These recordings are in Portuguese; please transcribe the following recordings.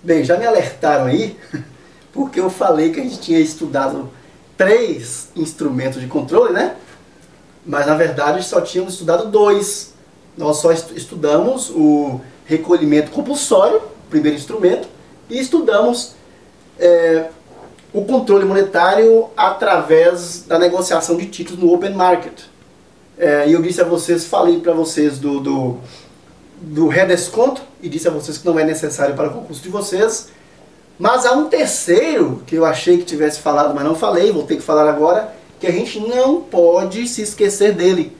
Bem, já me alertaram aí, porque eu falei que a gente tinha estudado 3 instrumentos de controle, né? Mas na verdade só tínhamos estudado 2. Nós só estudamos o recolhimento compulsório, primeiro instrumento, e estudamos o controle monetário através da negociação de títulos no open market. E eu disse a vocês, falei para vocês do redesconto, e disse a vocês que não é necessário para o concurso de vocês. Mas há um terceiro que eu achei que tivesse falado, mas não falei, vou ter que falar agora, que a gente não pode se esquecer dele.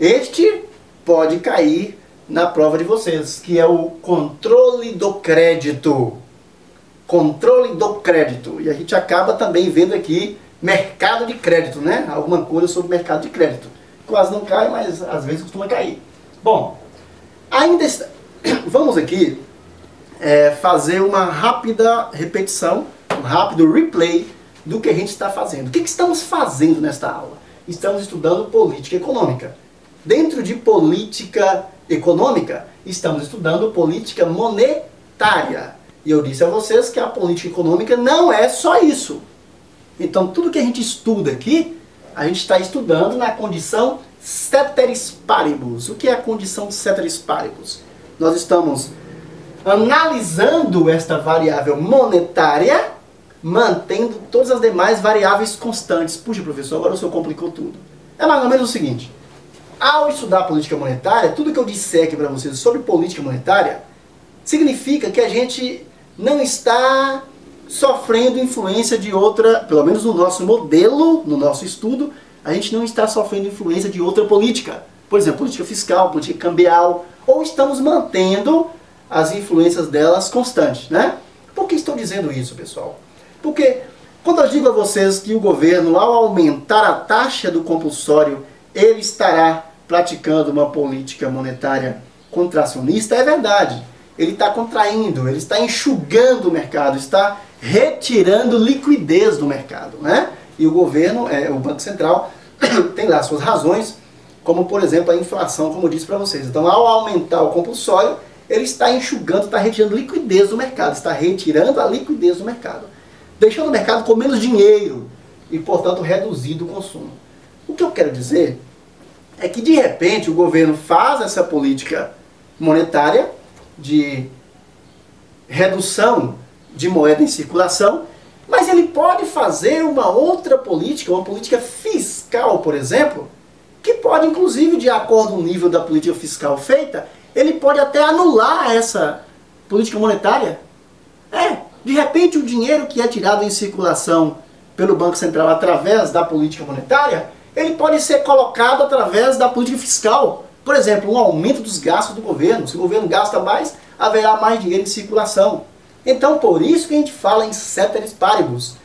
Este pode cair na prova de vocês, que é o controle do crédito. Controle do crédito. E a gente acaba também vendo aqui mercado de crédito, né? Alguma coisa sobre mercado de crédito. Quase não cai, mas às vezes costuma cair. Bom, ainda está... vamos aqui fazer uma rápida repetição, um rápido replay do que a gente está fazendo. O que estamos fazendo nesta aula? Estamos estudando política econômica. Dentro de política econômica, estamos estudando política monetária. E eu disse a vocês que a política econômica não é só isso. Então, tudo que a gente estuda aqui, a gente está estudando na condição ceteris paribus. O que é a condição ceteris paribus? Nós estamos analisando esta variável monetária, mantendo todas as demais variáveis constantes. Puxa, professor, agora o senhor complicou tudo. É mais ou menos o seguinte. Ao estudar política monetária, tudo que eu disser aqui para vocês sobre política monetária, significa que a gente não está sofrendo influência de outra, pelo menos no nosso modelo, no nosso estudo, a gente não está sofrendo influência de outra política. Por exemplo, política fiscal, política cambial, ou estamos mantendo as influências delas constantes, né? Por que estou dizendo isso, pessoal? Porque quando eu digo a vocês que o governo, ao aumentar a taxa do compulsório, ele estará praticando uma política monetária contracionista, é verdade. Ele está contraindo, ele está enxugando o mercado, está retirando liquidez do mercado, né? E o governo, o Banco Central, tem lá suas razões, como por exemplo a inflação, como eu disse para vocês. Então, ao aumentar o compulsório, ele está enxugando, está retirando liquidez do mercado, está retirando a liquidez do mercado, deixando o mercado com menos dinheiro e, portanto, reduzindo o consumo. O que eu quero dizer é que, de repente, o governo faz essa política monetária de redução de moeda em circulação, mas ele pode fazer uma outra política, uma política fiscal, por exemplo, que pode, inclusive, de acordo com o nível da política fiscal feita, ele pode até anular essa política monetária. De repente, o dinheiro que é tirado em circulação pelo Banco Central através da política monetária, ele pode ser colocado através da política fiscal. Por exemplo, um aumento dos gastos do governo. Se o governo gasta mais, haverá mais dinheiro em circulação. Então, por isso que a gente fala em ceteris paribus.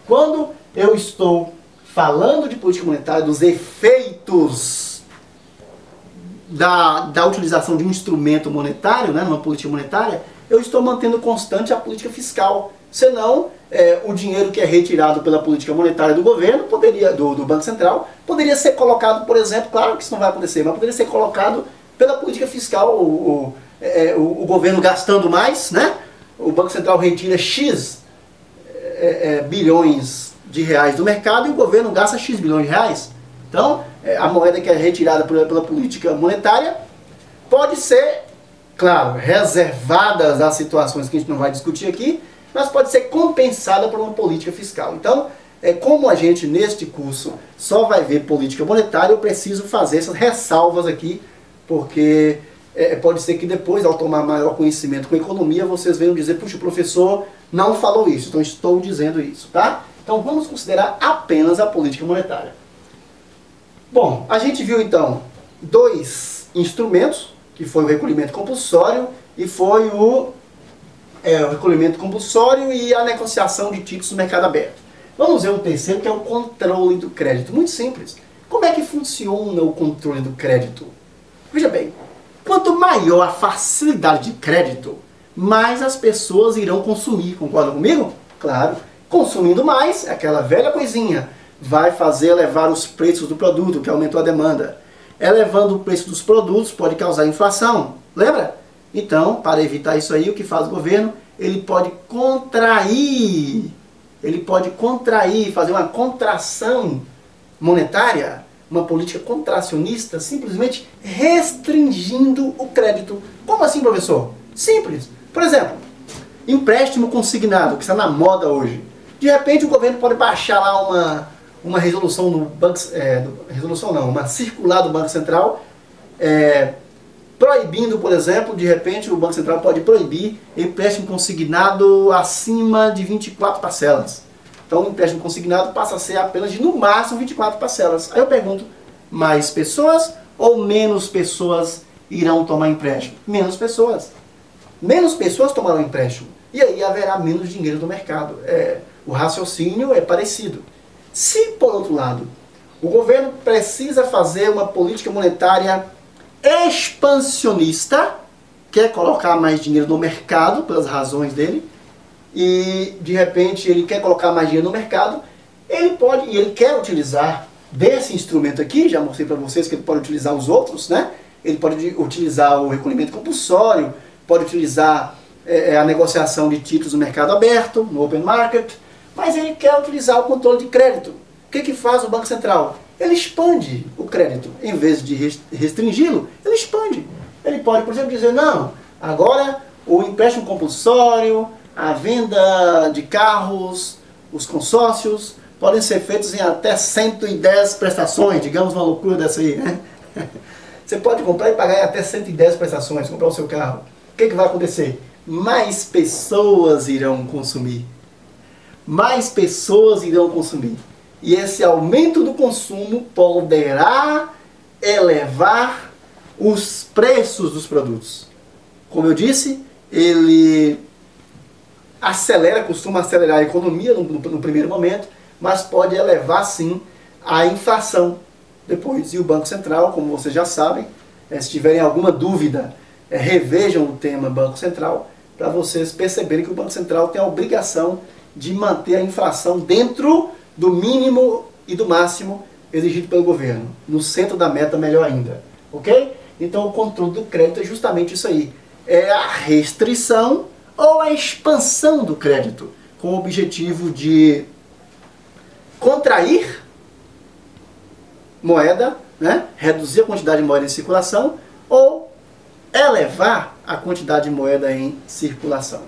Quando eu estou falando de política monetária, dos efeitos da utilização de um instrumento monetário, né, numa política monetária, eu estou mantendo constante a política fiscal. Senão, o dinheiro que é retirado pela política monetária do governo, do Banco Central, poderia ser colocado, por exemplo, claro que isso não vai acontecer, mas poderia ser colocado pela política fiscal, o governo gastando mais, né? O Banco Central retira X bilhões de reais do mercado e o governo gasta X bilhões de reais. Então, a moeda que é retirada pela política monetária pode ser, claro, reservadas às situações que a gente não vai discutir aqui, mas pode ser compensada por uma política fiscal. Então, como a gente neste curso só vai ver política monetária, eu preciso fazer essas ressalvas aqui, porque pode ser que depois, ao tomar maior conhecimento com economia, vocês venham dizer, puxa, o professor não falou isso, então estou dizendo isso, tá? Então vamos considerar apenas a política monetária. Bom, a gente viu então 2 instrumentos, que foi o recolhimento compulsório e foi o recolhimento compulsório e a negociação de títulos no mercado aberto. Vamos ver o terceiro, que é o controle do crédito. Muito simples. Como é que funciona o controle do crédito? Veja bem, quanto maior a facilidade de crédito, mais as pessoas irão consumir. Concorda comigo? Claro. Consumindo mais, aquela velha coisinha, vai fazer elevar os preços do produto, que aumentou a demanda. Elevando o preço dos produtos pode causar inflação. Lembra? Então, para evitar isso aí, o que faz o governo? ele pode contrair, fazer uma contração monetária, uma política contracionista, simplesmente restringindo o crédito. Como assim, professor? Simples. Por exemplo, empréstimo consignado, que está na moda hoje. De repente o governo pode baixar lá uma resolução no Banco, uma circular do Banco Central, proibindo, por exemplo, de repente o Banco Central pode proibir empréstimo consignado acima de 24 parcelas. Então o empréstimo consignado passa a ser apenas de no máximo 24 parcelas. Aí eu pergunto, mais pessoas ou menos pessoas irão tomar empréstimo? Menos pessoas. Menos pessoas tomarão empréstimo. E aí haverá menos dinheiro no mercado. O raciocínio é parecido. Se, por outro lado, o governo precisa fazer uma política monetária expansionista, quer colocar mais dinheiro no mercado, pelas razões dele, e de repente ele quer colocar mais dinheiro no mercado, ele pode, e ele quer utilizar desse instrumento aqui, já mostrei para vocês que ele pode utilizar os outros, né? Ele pode utilizar o recolhimento compulsório, pode utilizar a negociação de títulos no mercado aberto, no open market, mas ele quer utilizar o controle de crédito. O que faz o Banco Central? Ele expande o crédito. Em vez de restringi-lo, ele expande. Ele pode, por exemplo, dizer, não, agora o empréstimo compulsório, a venda de carros, os consórcios, podem ser feitos em até 110 prestações, digamos uma loucura dessa aí, né? Você pode comprar e pagar em até 110 prestações, comprar o seu carro. O que vai acontecer? Mais pessoas irão consumir. Mais pessoas irão consumir. E esse aumento do consumo poderá elevar os preços dos produtos. Como eu disse, ele costuma acelerar a economia no primeiro momento, mas pode elevar sim a inflação depois. E o Banco Central, como vocês já sabem, se tiverem alguma dúvida, revejam o tema Banco Central, para vocês perceberem que o Banco Central tem a obrigação de manter a inflação dentro do mínimo e do máximo exigido pelo governo. No centro da meta, melhor ainda. Ok? Então o controle do crédito é justamente isso aí. É a restrição ou a expansão do crédito, com o objetivo de contrair moeda, né? Reduzir a quantidade de moeda em circulação, ou elevar a quantidade de moeda em circulação.